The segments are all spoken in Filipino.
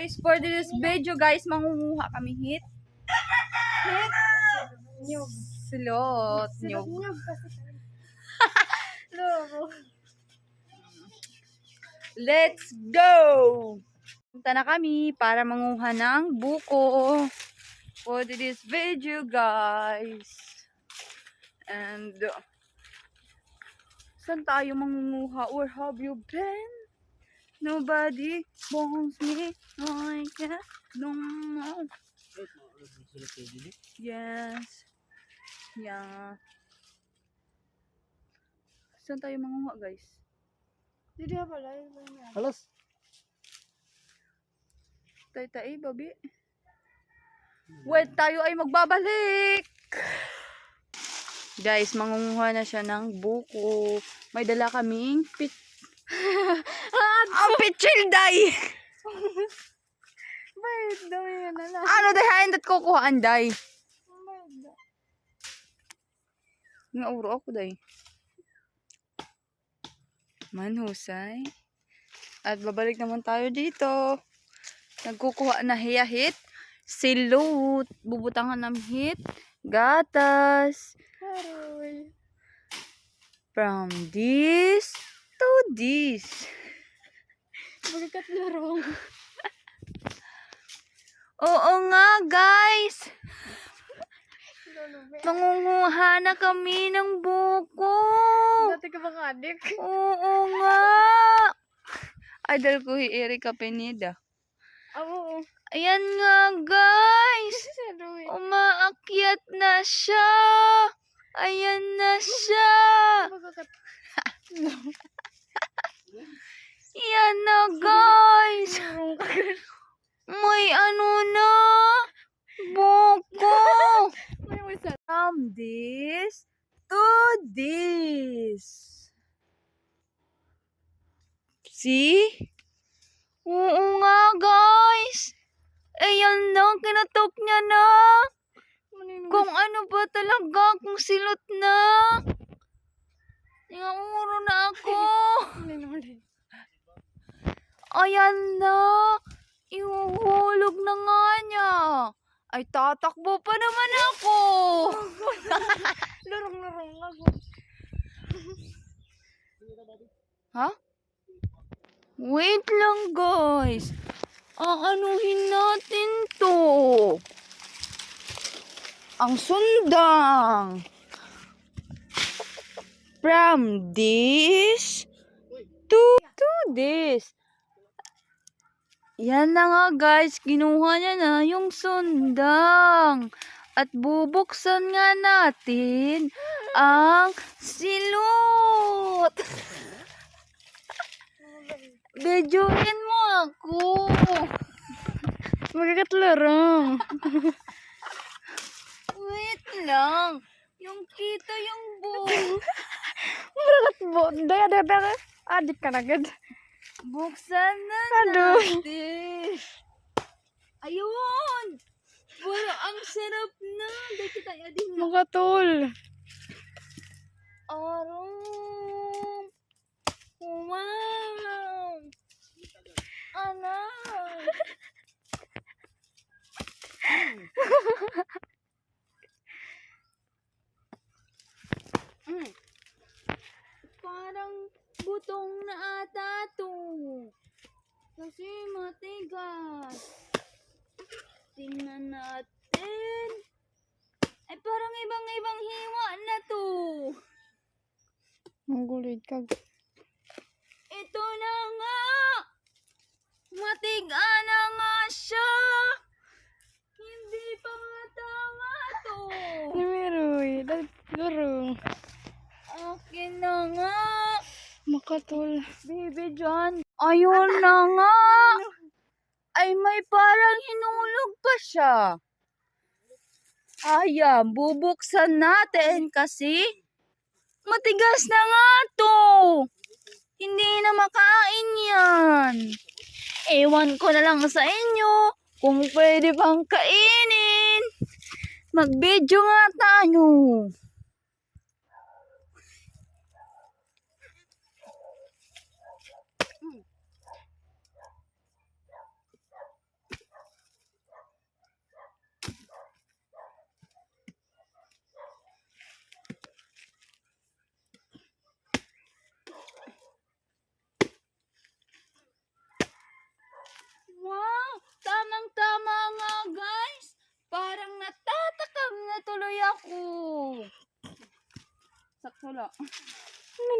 Guys, for this video guys, mangunguha kami hit. Nyug. Silot. Nyug. Nyug kasi. Loro. Let's go! Punta na kami para manguha ng buko for this video guys. And saan tayo mangunguha? Where have you been? Nobody wants me like that no more. Yes. Yeah. Saan tayo mangunguha guys? Hindi na pala. Halos. Tay-tay, babi. Wait, tayo ay magbabalik. Guys, mangunguha na siya ng buko. May dala kaming ang pitchilday. Bayad daw yan na lang. Ano dahain dat kukuhaan day? Nga uro ako day. Manhusay. At babalik naman tayo dito. Nagkukuha na hiyahit. Silot. Bubutangan ng hit. Gatas. Haroy. From this to this. Bagkat larong. Oo nga guys. Lulube. Mangunguha na kami ng buko. Dati ka bang adik? Oo nga. Idol ko si Erika Pineda. Oo. Ayan nga guys. Haroy. Umaakyat na siya. Ayan na siya. Bagkat. Yan na guys. Larong kagad. May ano na. Buko. May wisa. From this to this. See? Oo nga guys. Ayan na. Kinatok niya na. Kung ano ba talaga. Kung silot na. Nanganguro na ako. Ayan na. Ihuhulog na nga niya. Ay, tatakbo pa naman ako. Larong ako. Ha? Wait lang, guys. Aanuhin natin to. Ang sundang. From this to this. Yan na nga guys, kinuha niya na yung sundang. At bubuksan nga natin ang silot. Videoin mo ako. Bagkat larong. Wait lang. Yung kita yung buhok. Bagkat bo. Daya. Adik ka na agad. Buksan na Aduh. natin. Ayun. Pero ang sarap na. Dahil kita yadin na. Makatol. Arum. Wow. Anak. Parang butong na ata to. Kasi matigas. Tingnan natin. Ay parang ibang hiwa na to. Ang gulid ka. Ito na nga. Matiga na nga siya. Hindi pa nga tama to. Nimeroy. Larong. Akin na nga. Makatol. Baby John. Ayun na nga. Ay may parang hinulog pa siya. Ayan, bubuksan natin kasi matigas na nga to. Hindi na makain yan. Ewan ko na lang sa inyo kung pwede bang kainin. Mag-video nga tayo. Wala.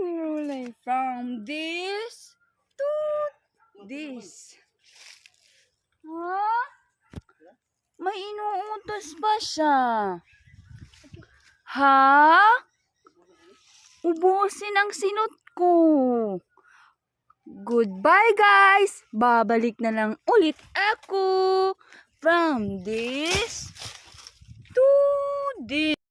Manulay. From this to this. Ha? May inuutos pa siya. Ha? Ubusin ang sinot ko. Goodbye guys. Babalik na lang ulit ako. From this to this.